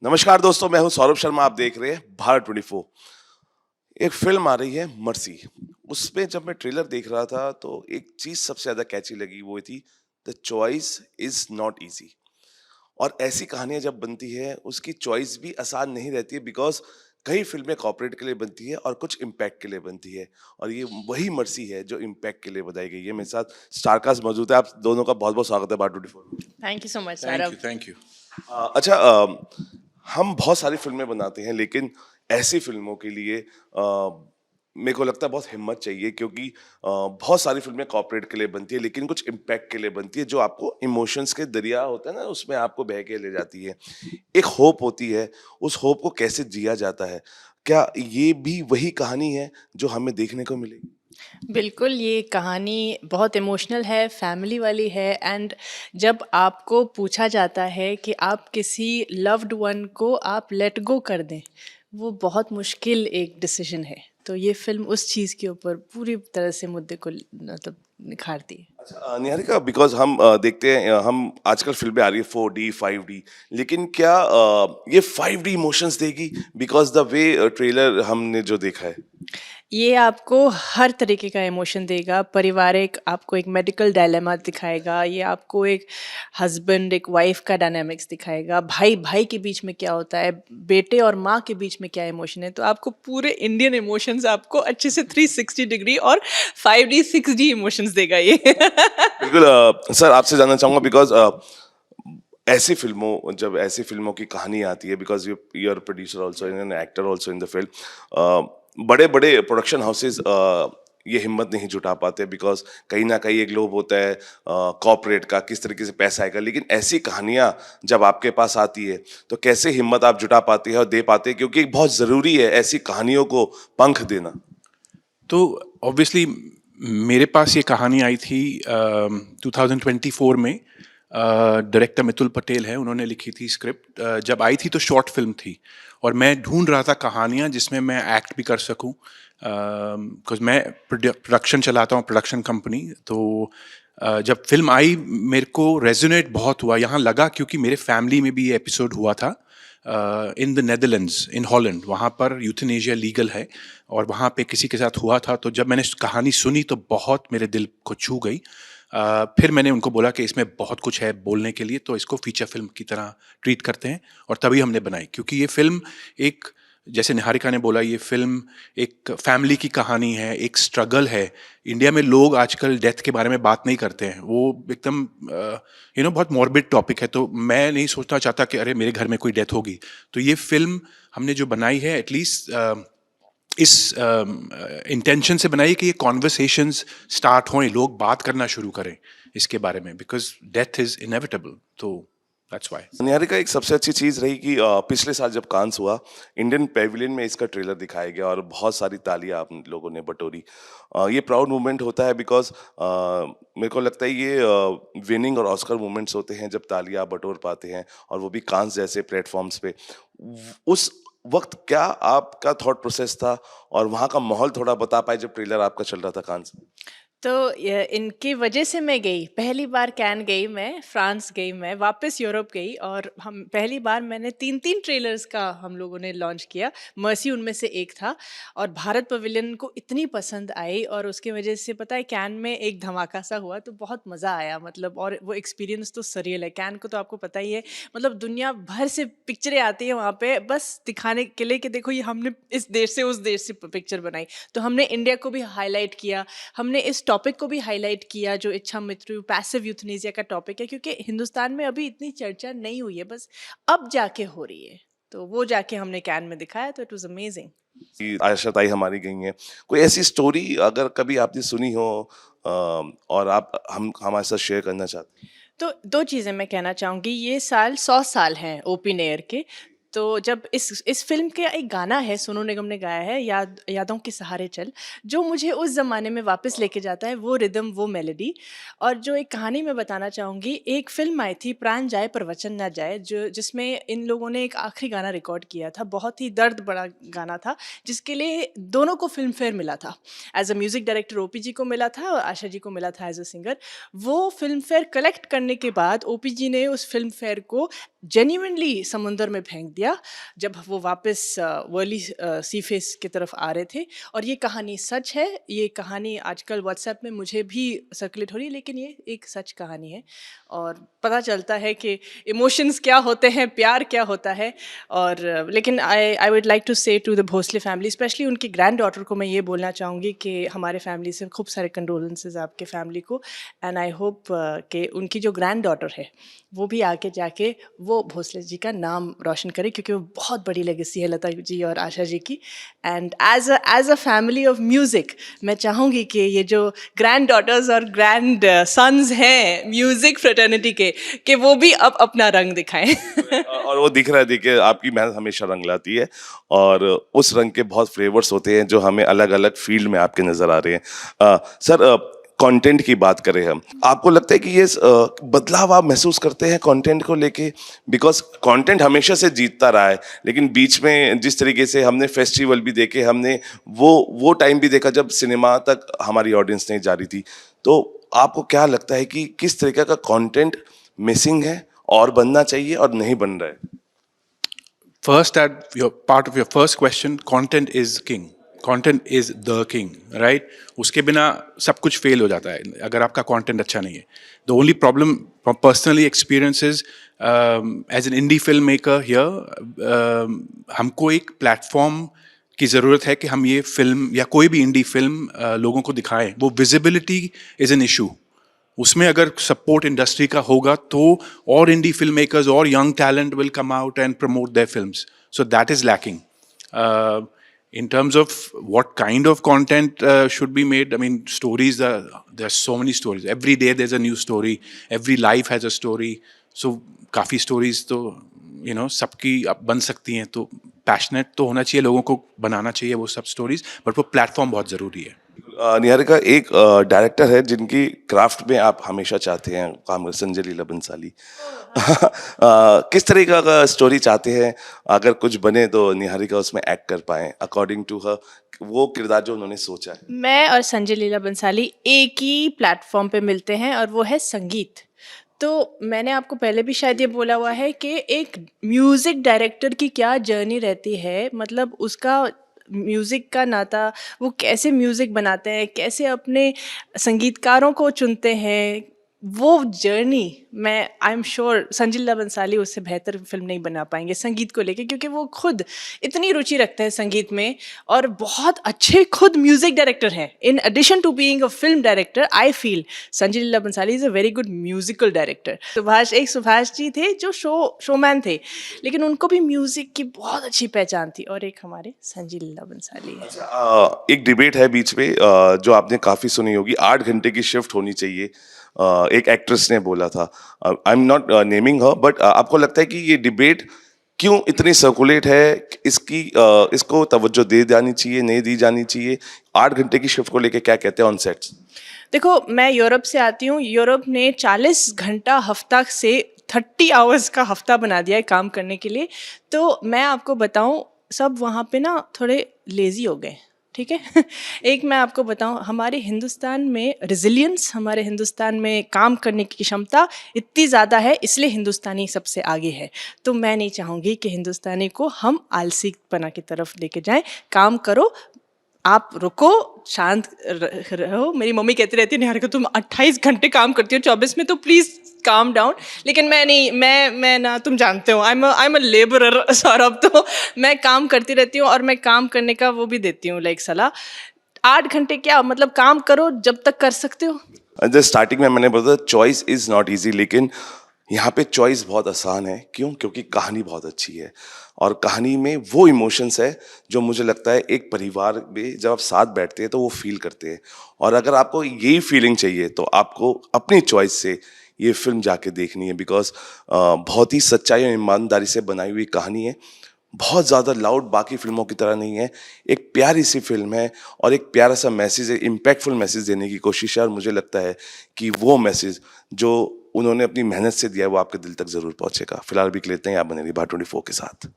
नमस्कार दोस्तों, मैं हूं सौरभ शर्मा। आप देख रहे हैं भारत 24। एक फिल्म आ रही है मर्सी। उसमें जब मैं ट्रेलर देख रहा था तो एक चीज सबसे ज्यादा कैची लगी, वो थी the choice is not easy. और ऐसी कहानियां जब बनती है उसकी चॉइस भी आसान नहीं रहती है, बिकॉज कई फिल्में कॉर्पोरेट के लिए बनती है और कुछ इम्पैक्ट के लिए बनती है। और ये वही मर्सी है जो इम्पैक्ट के लिए बनाई गई है। मेरे साथ स्टारकास्ट मौजूद है। आप दोनों का बहुत बहुत स्वागत है Bharat 24। Thank you so much thank Saurabh. You, thank you. अच्छा, हम बहुत सारी फ़िल्में बनाते हैं, लेकिन ऐसी फ़िल्मों के लिए मेरे को लगता है बहुत हिम्मत चाहिए, क्योंकि बहुत सारी फ़िल्में कॉर्पोरेट के लिए बनती है, लेकिन कुछ इम्पैक्ट के लिए बनती है, जो आपको इमोशंस के दरिया होता है ना, उसमें आपको बह के ले जाती है। एक होप होती है, उस होप को कैसे जिया जाता है? क्या ये भी वही कहानी है जो हमें देखने को मिलेगी? बिल्कुल, ये कहानी बहुत इमोशनल है, फैमिली वाली है एंड जब आपको पूछा जाता है कि आप किसी लव्ड वन को आप लेट गो कर दें, वो बहुत मुश्किल एक डिसीजन है। तो ये फ़िल्म उस चीज़ के ऊपर पूरी तरह से मुद्दे को मतलब निखारती है। अच्छा, निहारिका, बिकॉज़ हम देखते हैं, हम आजकल फ़िल्में आ रही है 4D, 5D, लेकिन क्या ये 5D इमोशंस देगी? बिकॉज़ द वे ट्रेलर हमने जो देखा है। ये आपको हर तरीके का इमोशन देगा, पारिवारिक आपको एक मेडिकल डायलेमा दिखाएगा, ये आपको एक हस्बैंड एक वाइफ का डायनामिक्स दिखाएगा, भाई भाई के बीच में क्या होता है, बेटे और माँ के बीच में क्या इमोशन है। तो आपको पूरे इंडियन इमोशंस आपको अच्छे से 360 डिग्री और 5D 6D इमोशंस देगा ये। बिल्कुल, सर आपसे जानना चाहूँगा, बिकॉज़ जब ऐसी फ़िल्मों की कहानी आती है, because you are producer also and an actor also in the film, बड़े-बड़े प्रोडक्शन हाउसेज़ ये हिम्मत नहीं जुटा पाते, बिकॉज़ कहीं न कहीं एक लोभ होता है कॉर्पोरेट का, किस तरीके से पैसा आएगा। लेकिन ऐसी कहानियाँ जब आपके पास आती है, तो कैसे हिम्मत आप जुटा पाते हैं और दे पाते हैं? क्योंकि बहुत ज़रूरी है ऐसी कहानियों को पंख देना। तो ऑब्वियसली मेरे पास ये कहानी आई थी 2024 में। डायरेक्टर मितुल पटेल है, उन्होंने लिखी थी स्क्रिप्ट। जब आई थी तो शॉर्ट फिल्म थी और मैं ढूंढ रहा था कहानियाँ जिसमें मैं एक्ट भी कर सकूं, बिकॉज मैं प्रोडक्शन चलाता हूँ, प्रोडक्शन कंपनी। तो जब फिल्म आई मेरे को रेजोनेट बहुत हुआ, यहाँ लगा क्योंकि मेरे फैमिली में भी ये एपिसोड हुआ था in the Netherlands, in Holland. वहाँ पर यूथनेशिया लीगल है और वहाँ पे किसी के साथ हुआ था। तो जब मैंने कहानी सुनी तो बहुत मेरे दिल को छू गई। फिर मैंने उनको बोला कि इसमें बहुत कुछ है बोलने के लिए, तो इसको फीचर फिल्म की तरह ट्रीट करते हैं। और तभी हमने बनाई, क्योंकि ये फिल्म एक, जैसे निहारिका ने बोला, ये फिल्म एक फैमिली की कहानी है, एक स्ट्रगल है। इंडिया में लोग आजकल डेथ के बारे में बात नहीं करते हैं, वो एकदम बहुत मॉर्बिड टॉपिक है। तो मैं नहीं सोचना चाहता कि अरे मेरे घर में कोई डेथ होगी। तो ये फिल्म हमने जो बनाई है, एटलीस्ट इस इंटेंशन से बनाई कि ये कॉन्वर्सेशंस स्टार्ट हों, लोग बात करना शुरू करें इसके बारे में, बिकॉज डेथ इज इनएविटेबल। तो दैट्स व्हाई। निहारिका, एक सबसे अच्छी चीज़ रही कि पिछले साल जब कांस हुआ, इंडियन पेविलियन में इसका ट्रेलर दिखाया गया और बहुत सारी तालियां आप लोगों ने बटोरी। ये प्राउड मोमेंट होता है, बिकॉज मेरे को लगता है ये विनिंग और ऑस्कर मोमेंट्स होते हैं जब तालियां आप बटोर पाते हैं, और वो भी कांस जैसे प्लेटफॉर्म्स पे। उस वक्त क्या आपका थॉट प्रोसेस था, और वहाँ का माहौल थोड़ा बता पाए जब ट्रेलर आपका चल रहा था कांस में? तो इनकी वजह से मैं गई, पहली बार कैन गई मैं, फ्रांस गई मैं, वापस यूरोप गई और हम पहली बार मैंने 3-3 ट्रेलर्स का हम लोगों ने लॉन्च किया, मर्सी उनमें से एक था। और भारत पवेलियन को इतनी पसंद आई और उसकी वजह से पता है कैन में एक धमाका-सा हुआ, तो बहुत मज़ा आया मतलब। और वो एक्सपीरियंस तो सरियल है, कैन को तो आपको पता ही है, मतलब दुनिया भर से पिक्चरें आती हैं वहाँ पे बस दिखाने के लिए कि देखो ये हमने इस देश से उस देश से पिक्चर बनाई। तो हमने इंडिया को भी हाईलाइट किया, हमने इस टॉपिक को भी हाईलाइट किया जो इच्छा मृत्यु पैसिव यूथनेसिया का टॉपिक है, क्योंकि हिंदुस्तान में अभी इतनी चर्चा नहीं हुई है, बस अब जाके हो रही है। तो वो जाके हमने कैन में दिखाया, तो इट वाज अमेजिंग। कि आयशा ताई हमारी गई हैं। कोई ऐसी स्टोरी अगर कभी आपने सुनी हो, और आप हम हमारे साथ शेयर करना चाहते हैं? तो 2 चीज़ें मैं कहना चाहूँगी, ये साल 100 साल हैं ओपी नेयर के। तो जब इस फ़िल्म का एक गाना है, सोनू निगम ने गाया है, यादों के सहारे चल, जो मुझे उस ज़माने में वापस लेके जाता है, वो रिदम, वो मेलोडी। और जो एक कहानी मैं बताना चाहूँगी, एक फ़िल्म आई थी प्राण जाए पर वचन ना जाए, जो जिसमें इन लोगों ने एक आखिरी गाना रिकॉर्ड किया था, बहुत ही दर्द बड़ा गाना था, जिसके लिए दोनों को फ़िल्म फेयर मिला था। As a music director OP ji को मिला था और आशा जी को मिला था एज़ अ सिंगर। वो फ़िल्म फेयर कलेक्ट करने के बाद ओपी जी ने उस फ़िल्म फेयर को जेन्युइनली समुंदर में फेंक दिया। गया जब वो वापस वर्ली सी फेस की तरफ आ रहे थे। और ये कहानी सच है, ये कहानी आजकल व्हाट्सएप में मुझे भी सर्कुलेट हो रही है, लेकिन ये एक सच कहानी है और पता चलता है कि इमोशंस क्या होते हैं, प्यार क्या होता है। और लेकिन I would like to say to the Bhosle family, specially उनकी ग्रैंड डॉटर को मैं ये बोलना चाहूँगी कि हमारे फैमिली से खूब सारे कंडोलेंसेस आपके फैमिली को। एंड आई होप कि उनकी जो ग्रैंड डॉटर है वो भी आके जाके वो भोसले जी का नाम रोशन करे, क्योंकि वो बहुत बड़ी लेगेसी है लता जी और आशा जी की। And as a family of music मैं चाहूँगी कि ये जो ग्रैंड डॉटर्स और ग्रैंड सन्स हैं म्यूज़िक फ्रेटर्निटी के, कि वो भी अब अपना रंग दिखाएं। और वो दिख रहा है, देखिए आपकी मेहनत हमेशा रंग लाती है और उस रंग के बहुत फ्लेवर्स होते हैं जो हमें अलग अलग फील्ड में आपके नजर आ रहे हैं। सर, कंटेंट की बात करें हम, आपको लगता है कि ये बदलाव आप महसूस करते हैं कंटेंट को लेके? बिकॉज कंटेंट हमेशा से जीतता रहा है, लेकिन बीच में जिस तरीके से हमने फेस्टिवल भी देखे, हमने वो टाइम भी देखा जब सिनेमा तक हमारी ऑडियंस नहीं जा रही थी। तो आपको क्या लगता है कि किस तरीके का कंटेंट मिसिंग है और बनना चाहिए और नहीं बन रहा है? First, at your part of your first question, content is king. Content is the king, right? उसके बिना सब कुछ फेल हो जाता है अगर आपका content अच्छा नहीं है. The only problem from personally experiences as an indie filmmaker here, हमको एक platform की ज़रूरत है कि हम ये फिल्म या कोई भी इंडी फिल्म लोगों को दिखाएं. वो visibility is an issue. उसमें अगर सपोर्ट इंडस्ट्री का होगा तो और इंडी फिल्म मेकर्स और young talent will come out and promote their films. So that is lacking. In terms of what kind of content should be made, I mean, stories, there are so many stories. Every day there's a new story. Every life has a story. So काफ़ी stories तो सबकी अब बन सकती हैं. तो passionate तो होना चाहिए, लोगों को बनाना चाहिए वो सब स्टोरीज, बट वो प्लेटफॉर्म बहुत ज़रूरी है. निहारिका, एक डायरेक्टर है जिनकी क्राफ्ट में आप हमेशा चाहते हैं काम कर, संजय लीला बंसाली. किस तरीके का स्टोरी चाहते हैं? अगर कुछ बने तो निहारिका उसमें एक्ट कर पाए अकॉर्डिंग टू हर, वो किरदार जो उन्होंने सोचा है. मैं और संजय लीला बंसाली एक ही प्लेटफॉर्म पे मिलते हैं और वो है संगीत. तो मैंने आपको पहले भी शायद ये बोला हुआ है कि एक म्यूज़िक डायरेक्टर की क्या जर्नी रहती है, मतलब उसका म्यूज़िक का नाता, वो कैसे म्यूज़िक बनाते हैं, कैसे अपने संगीतकारों को चुनते हैं, वो जर्नी मैं I am sure Sanjay Leela Bhansali उससे बेहतर फिल्म नहीं बना पाएंगे संगीत को लेके, क्योंकि वो खुद इतनी रुचि रखते हैं संगीत में और बहुत अच्छे खुद म्यूजिक डायरेक्टर हैं. In addition to being a film director, I feel Sanjay Leela Bhansali is a very good musical director. Subhash ji थे जो शोमैन थे, लेकिन उनको भी म्यूजिक की बहुत अच्छी पहचान थी, और एक हमारे संजय लीला बंसाली है. एक डिबेट है बीच में जो आपने काफी सुनी होगी, 8 घंटे की शिफ्ट होनी चाहिए. एक एक्ट्रेस ने बोला था, I am not naming her, but आपको लगता है कि ये डिबेट क्यों इतनी सर्कुलेट है? इसको तवज्जो दे जानी चाहिए, नहीं दी जानी चाहिए? 8 घंटे की शिफ्ट को लेके क्या कहते हैं ऑन सेट्स? देखो, मैं यूरोप से आती हूँ. यूरोप ने 40 घंटा हफ्ता से 30 आवर्स का हफ्ता बना दिया है काम करने के लिए. तो मैं आपको बताऊँ, सब वहाँ पे ना थोड़े लेज़ी हो गए, ठीक है. एक मैं आपको बताऊं, हमारे हिंदुस्तान में रेजिलियंस, हमारे हिंदुस्तान में काम करने की क्षमता इतनी ज़्यादा है, इसलिए हिंदुस्तानी सबसे आगे है. तो मैं नहीं चाहूँगी कि हिंदुस्तानी को हम आलसीपना की तरफ लेके जाएं. काम करो, आप रुको, शांत रहो. मेरी मम्मी कहती रहती है, निहारिका तुम 28 घंटे काम करती हो 24 में, तो प्लीज़ काम डाउन. लेकिन मैं नहीं, मैं ना, तुम जानते हो, I am a labourer Saurabh. तो मैं काम करती रहती हूँ और मैं काम करने का वो भी देती हूँ लाइक सलाह. 8 घंटे क्या मतलब, काम करो जब तक कर सकते हो. जस्ट स्टार्टिंग में मैंने बोला चॉइस इज नॉट इजी, लेकिन यहाँ पे चॉइस बहुत आसान है. क्यों? क्योंकि कहानी बहुत अच्छी है और कहानी में वो इमोशंस है जो मुझे लगता है एक परिवार में जब आप साथ बैठते हैं तो वो फील करते हैं. और अगर आपको यही फीलिंग चाहिए तो आपको अपनी चॉइस से ये फिल्म जाके देखनी है, बिकॉज बहुत ही सच्चाई और ईमानदारी से बनाई हुई कहानी है. बहुत ज़्यादा लाउड बाकी फिल्मों की तरह नहीं है, एक प्यारी सी फिल्म है और एक प्यारा सा मैसेज है, इम्पैक्टफुल मैसेज देने की कोशिश है. और मुझे लगता है कि वो मैसेज जो उन्होंने अपनी मेहनत से दिया है वो आपके दिल तक ज़रूर पहुंचेगा. फिलहाल भी लेते हैं, आप बने रहिए भारत 24 के साथ.